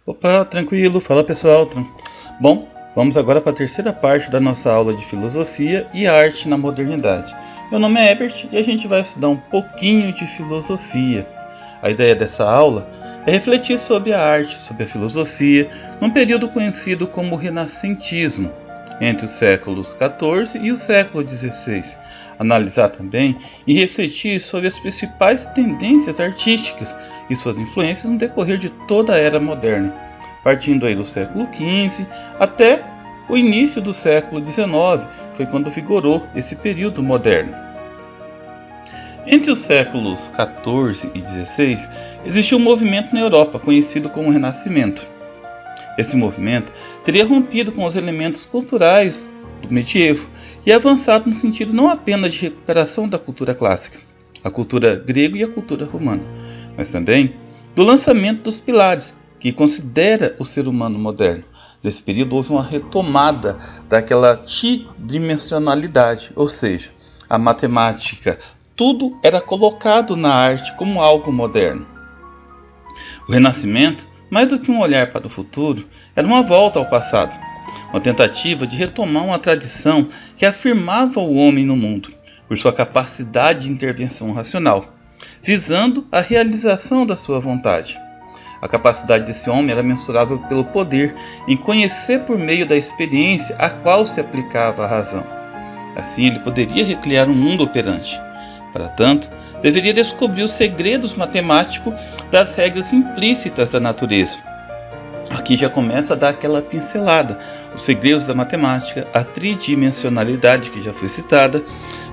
Opa, tranquilo, fala pessoal. Bom, vamos agora para a terceira parte da nossa aula de filosofia e arte na modernidade. Meu nome é Herbert e a gente vai estudar um pouquinho de filosofia. A ideia dessa aula é refletir sobre a arte, sobre a filosofia, num período conhecido como renascentismo, entre os séculos XIV e o século XVI. Analisar também e refletir sobre as principais tendências artísticas e suas influências no decorrer de toda a era moderna, partindo aí do século XV até o início do século XIX, foi quando vigorou esse período moderno. Entre os séculos XIV e XVI, existiu um movimento na Europa conhecido como Renascimento. Esse movimento teria rompido com os elementos culturais do medievo e avançado no sentido não apenas de recuperação da cultura clássica, a cultura grega e a cultura romana, mas também do lançamento dos pilares, que considera o ser humano moderno. Nesse período houve uma retomada daquela tridimensionalidade, ou seja, a matemática, tudo era colocado na arte como algo moderno. O Renascimento, mais do que um olhar para o futuro, era uma volta ao passado, uma tentativa de retomar uma tradição que afirmava o homem no mundo, por sua capacidade de intervenção racional, visando a realização da sua vontade. A capacidade desse homem era mensurável pelo poder em conhecer por meio da experiência a qual se aplicava a razão. Assim ele poderia recriar um mundo operante. Para tanto, deveria descobrir os segredos matemáticos das regras implícitas da natureza. Aqui já começa a dar aquela pincelada, os segredos da matemática, a tridimensionalidade que já foi citada,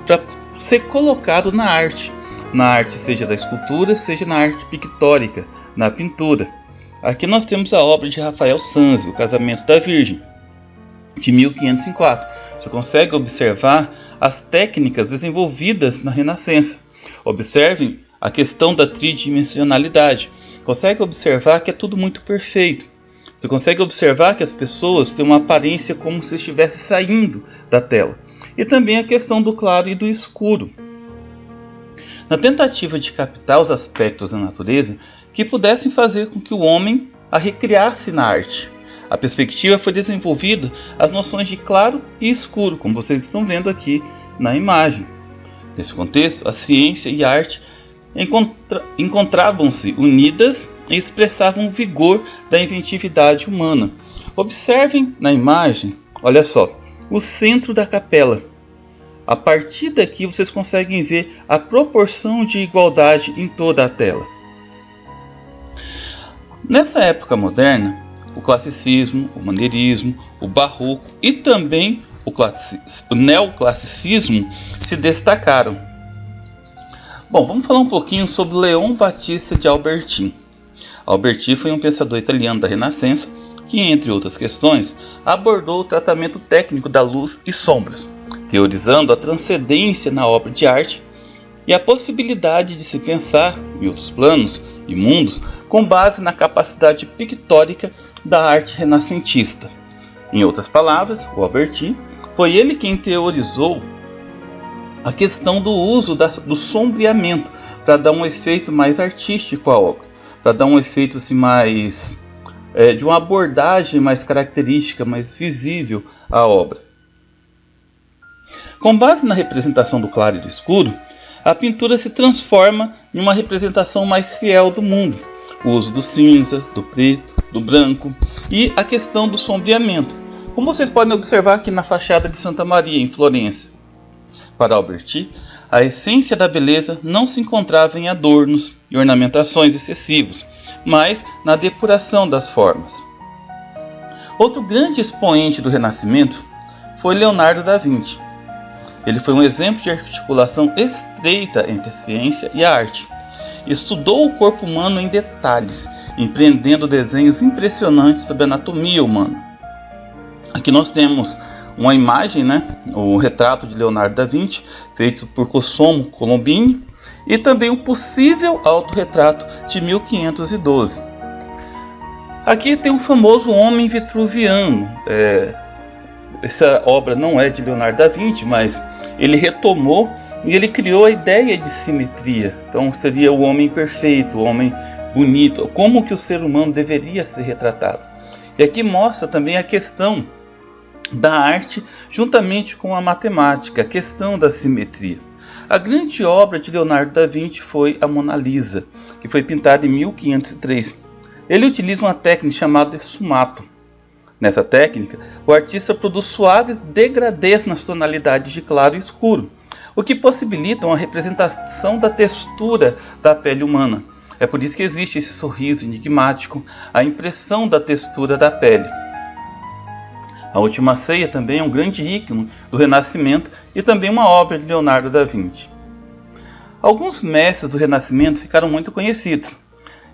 para ser colocado na arte, seja da escultura, seja na arte pictórica, na pintura. Aqui nós temos a obra de Rafael Sanzio, O Casamento da Virgem, de 1504. Você consegue observar as técnicas desenvolvidas na Renascença. Observem a questão da tridimensionalidade. Consegue observar que é tudo muito perfeito. Você consegue observar que as pessoas têm uma aparência como se estivesse saindo da tela. E também a questão do claro e do escuro. Na tentativa de captar os aspectos da natureza que pudessem fazer com que o homem a recriasse na arte. A perspectiva foi desenvolvida as noções de claro e escuro, como vocês estão vendo aqui na imagem. Nesse contexto, a ciência e a arte encontravam-se unidas e expressavam o vigor da inventividade humana. Observem na imagem, olha só, o centro da capela. A partir daqui vocês conseguem ver a proporção de igualdade em toda a tela. Nessa época moderna, o classicismo, o maneirismo, o barroco e também o neoclassicismo se destacaram. Bom, vamos falar um pouquinho sobre Leon Battista de Alberti. Alberti foi um pensador italiano da Renascença que, entre outras questões, abordou o tratamento técnico da luz e sombras, teorizando a transcendência na obra de arte e a possibilidade de se pensar em outros planos e mundos com base na capacidade pictórica da arte renascentista. Em outras palavras, o Alberti foi ele quem teorizou a questão do uso do sombreamento para dar um efeito mais artístico à obra, para dar um efeito assim, mais de uma abordagem mais característica, mais visível à obra. Com base na representação do claro e do escuro, a pintura se transforma em uma representação mais fiel do mundo. O uso do cinza, do preto, do branco e a questão do sombreamento, como vocês podem observar aqui na fachada de Santa Maria, em Florença. Para Alberti, a essência da beleza não se encontrava em adornos e ornamentações excessivos, mas na depuração das formas. Outro grande expoente do Renascimento foi Leonardo da Vinci. Ele foi um exemplo de articulação estreita entre a ciência e a arte. Estudou o corpo humano em detalhes, empreendendo desenhos impressionantes sobre a anatomia humana. Aqui nós temos uma imagem, o retrato de Leonardo da Vinci, feito por Cosimo Colombini, e também o possível autorretrato de 1512. Aqui tem o famoso Homem Vitruviano. Essa obra não é de Leonardo da Vinci, mas ele retomou e ele criou a ideia de simetria. Então seria o homem perfeito, o homem bonito, como que o ser humano deveria ser retratado. E aqui mostra também a questão da arte juntamente com a matemática, a questão da simetria. A grande obra de Leonardo da Vinci foi a Mona Lisa, que foi pintada em 1503. Ele utiliza uma técnica chamada esfumato. Nessa técnica, o artista produz suaves degradês nas tonalidades de claro e escuro, o que possibilita uma representação da textura da pele humana. É por isso que existe esse sorriso enigmático, a impressão da textura da pele. A Última Ceia também é um grande ícone do Renascimento e também uma obra de Leonardo da Vinci. Alguns mestres do Renascimento ficaram muito conhecidos,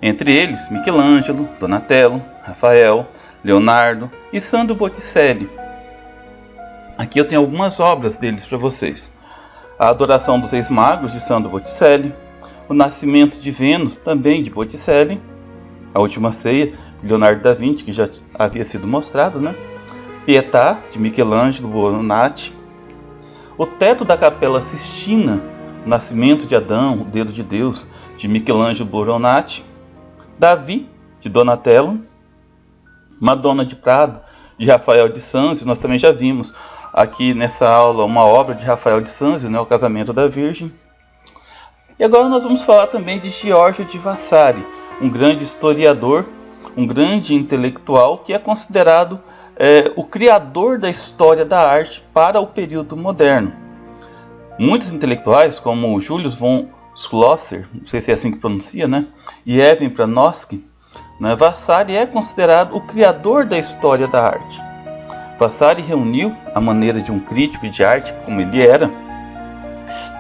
entre eles Michelangelo, Donatello, Rafael, Leonardo e Sandro Botticelli. Aqui eu tenho algumas obras deles para vocês. A Adoração dos Reis Magos, de Sandro Botticelli, O Nascimento de Vênus, também de Botticelli, A Última Ceia, de Leonardo da Vinci, que já havia sido mostrado, né? Pietà, de Michelangelo Buonarroti, O Teto da Capela Sistina, O Nascimento de Adão, O Dedo de Deus, de Michelangelo Buonarroti, Davi, de Donatello, Madonna de Prado, de Rafael de Sanzio. Nós também já vimos aqui nessa aula uma obra de Rafael de Sanzio, né, O Casamento da Virgem. E agora nós vamos falar também de Giorgio de Vasari, um grande historiador, um grande intelectual que é considerado o criador da história da arte para o período moderno. Muitos intelectuais, como Julius von Schlosser, não sei se é assim que pronuncia, né, e Evan Pranoski, né, Vasari é considerado o criador da história da arte. Vasari reuniu, à maneira de um crítico de arte como ele era,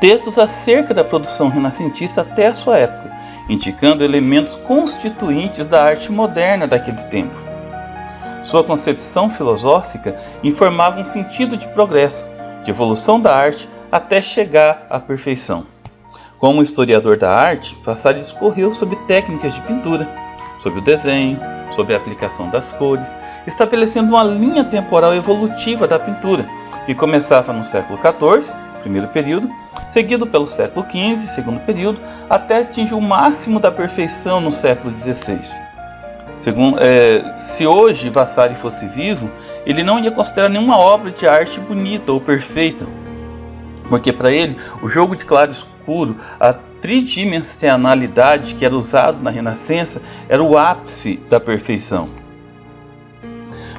textos acerca da produção renascentista até a sua época, indicando elementos constituintes da arte moderna daquele tempo. Sua concepção filosófica informava um sentido de progresso, de evolução da arte até chegar à perfeição. Como historiador da arte, Vasari discorreu sobre técnicas de pintura, sobre o desenho, sobre a aplicação das cores, estabelecendo uma linha temporal evolutiva da pintura, que começava no século XIV, primeiro período, seguido pelo século XV, segundo período, até atingir o máximo da perfeição no século XVI. Se hoje Vasari fosse vivo, ele não ia considerar nenhuma obra de arte bonita ou perfeita, porque para ele o jogo de claro e escuro, a tridimensionalidade que era usado na Renascença, era o ápice da perfeição.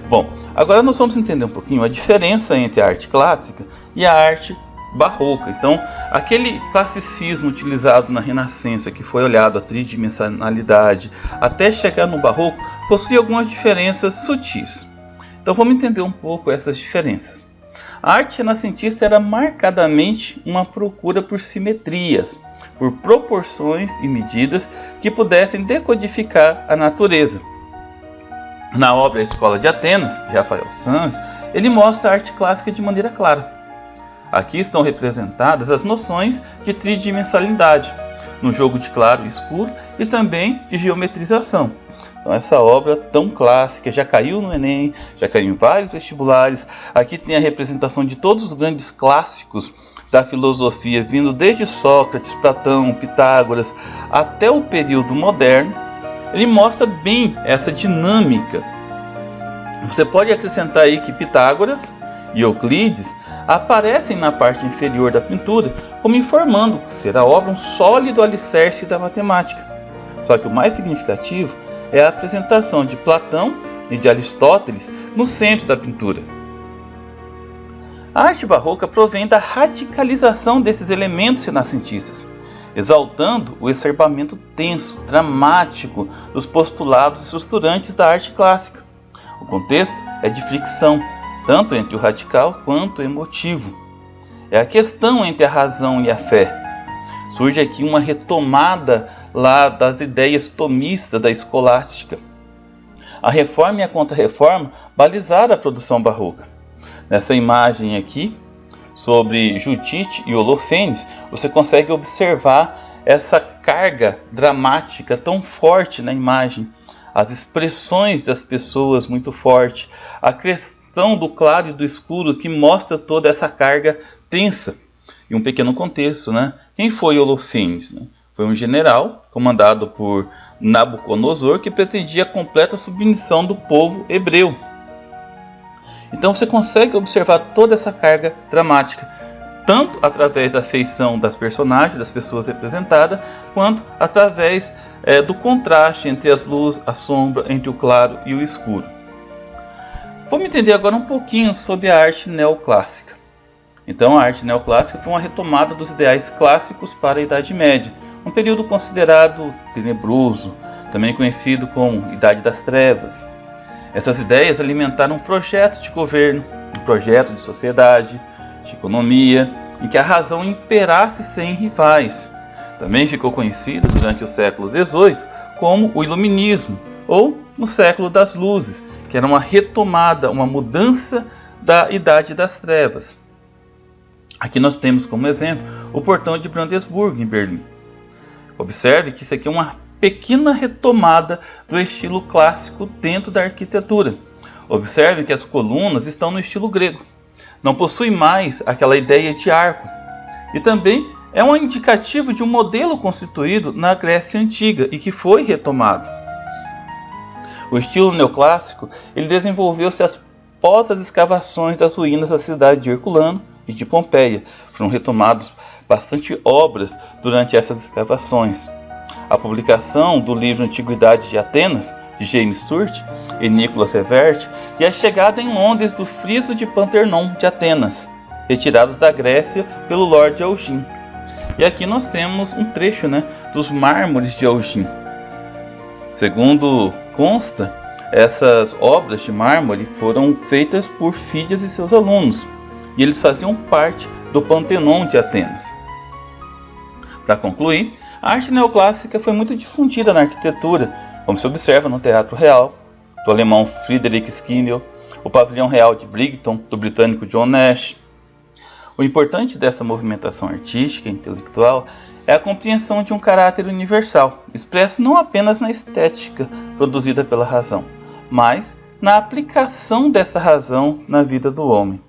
Bom, agora nós vamos entender um pouquinho a diferença entre a arte clássica e a arte barroca. Então, aquele classicismo utilizado na Renascença, que foi olhado a tridimensionalidade, até chegar no barroco, possui algumas diferenças sutis. Então, vamos entender um pouco essas diferenças. A arte renascentista era marcadamente uma procura por simetrias, por proporções e medidas que pudessem decodificar a natureza. Na obra A Escola de Atenas, de Rafael Sanzio, ele mostra a arte clássica de maneira clara. Aqui estão representadas as noções de tridimensionalidade, no jogo de claro e escuro e também de geometrização. Então essa obra tão clássica já caiu no Enem, já caiu em vários vestibulares. Aqui tem a representação de todos os grandes clássicos da filosofia, vindo desde Sócrates, Platão, Pitágoras, até o período moderno. Ele mostra bem essa dinâmica. Você pode acrescentar aí que Pitágoras e Euclides aparecem na parte inferior da pintura, como informando ser a obra um sólido alicerce da matemática. Só que o mais significativo é a apresentação de Platão e de Aristóteles no centro da pintura. A arte barroca provém da radicalização desses elementos renascentistas, exaltando o exacerbamento tenso, dramático dos postulados estruturantes da arte clássica. O contexto é de fricção, tanto entre o radical quanto o emotivo. É a questão entre a razão e a fé. Surge aqui uma retomada lá das ideias tomistas da escolástica. A reforma e a contra-reforma balizaram a produção barroca. Nessa imagem aqui, sobre Judite e Olofênis, você consegue observar essa carga dramática tão forte na imagem, as expressões das pessoas muito fortes, a questão do claro e do escuro que mostra toda essa carga tensa. E um pequeno contexto, né? Quem foi Olofênis? Né? Foi um general comandado por Nabucodonosor, que pretendia a completa submissão do povo hebreu. Então você consegue observar toda essa carga dramática, tanto através da feição das personagens, das pessoas representadas, quanto através do contraste entre as luzes, a sombra, entre o claro e o escuro. Vamos entender agora um pouquinho sobre a arte neoclássica. Então, a arte neoclássica foi uma retomada dos ideais clássicos para a Idade Média, um período considerado tenebroso, também conhecido como Idade das Trevas. Essas ideias alimentaram um projeto de governo, um projeto de sociedade, de economia, em que a razão imperasse sem rivais. Também ficou conhecido durante o século XVIII como o Iluminismo, ou no século das Luzes, que era uma retomada, uma mudança da Idade das Trevas. Aqui nós temos como exemplo o Portão de Brandesburgo, em Berlim. Observe que isso aqui é uma pequena retomada do estilo clássico dentro da arquitetura. Observe que as colunas estão no estilo grego. Não possui mais aquela ideia de arco. E também é um indicativo de um modelo constituído na Grécia Antiga e que foi retomado. O estilo neoclássico ele desenvolveu-se após as escavações das ruínas da cidade de Herculano e de Pompeia. Foram retomadas bastante obras durante essas escavações. A publicação do livro Antiguidades de Atenas, de James Stewart e Nicholas Evert, e a chegada em Londres do friso de Panternon de Atenas, retirados da Grécia pelo Lord Elgin. E aqui nós temos um trecho dos mármores de Elgin. Segundo consta, essas obras de mármore foram feitas por Fídias e seus alunos, e eles faziam parte do Pantenon de Atenas. Para concluir, a arte neoclássica foi muito difundida na arquitetura, como se observa no Teatro Real, do alemão Friedrich Schlegel, o Pavilhão Real de Brighton, do britânico John Nash. O importante dessa movimentação artística e intelectual é a compreensão de um caráter universal, expresso não apenas na estética produzida pela razão, mas na aplicação dessa razão na vida do homem.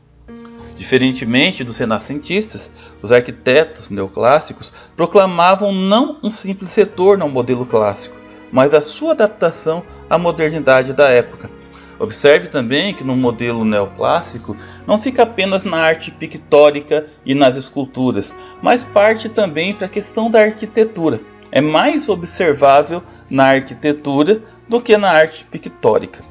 Diferentemente dos renascentistas, os arquitetos neoclássicos proclamavam não um simples retorno ao modelo clássico, mas a sua adaptação à modernidade da época. Observe também que no modelo neoclássico não fica apenas na arte pictórica e nas esculturas, mas parte também para a questão da arquitetura. É mais observável na arquitetura do que na arte pictórica.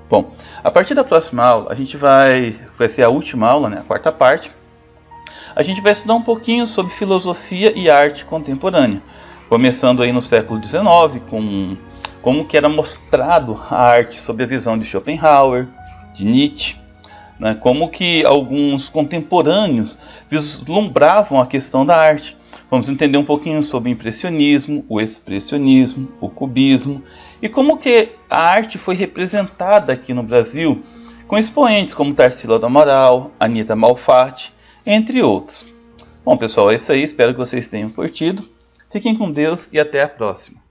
Bom, a partir da próxima aula, a gente vai ser a última aula, a quarta parte. A gente vai estudar um pouquinho sobre filosofia e arte contemporânea, começando aí no século XIX, com como que era mostrado a arte sob a visão de Schopenhauer, de Nietzsche, como que alguns contemporâneos vislumbravam a questão da arte. Vamos entender um pouquinho sobre o impressionismo, o expressionismo, o cubismo, e como que a arte foi representada aqui no Brasil, com expoentes como Tarsila do Amaral, Anita Malfatti, entre outros. Bom pessoal, é isso aí, espero que vocês tenham curtido. Fiquem com Deus e até a próxima.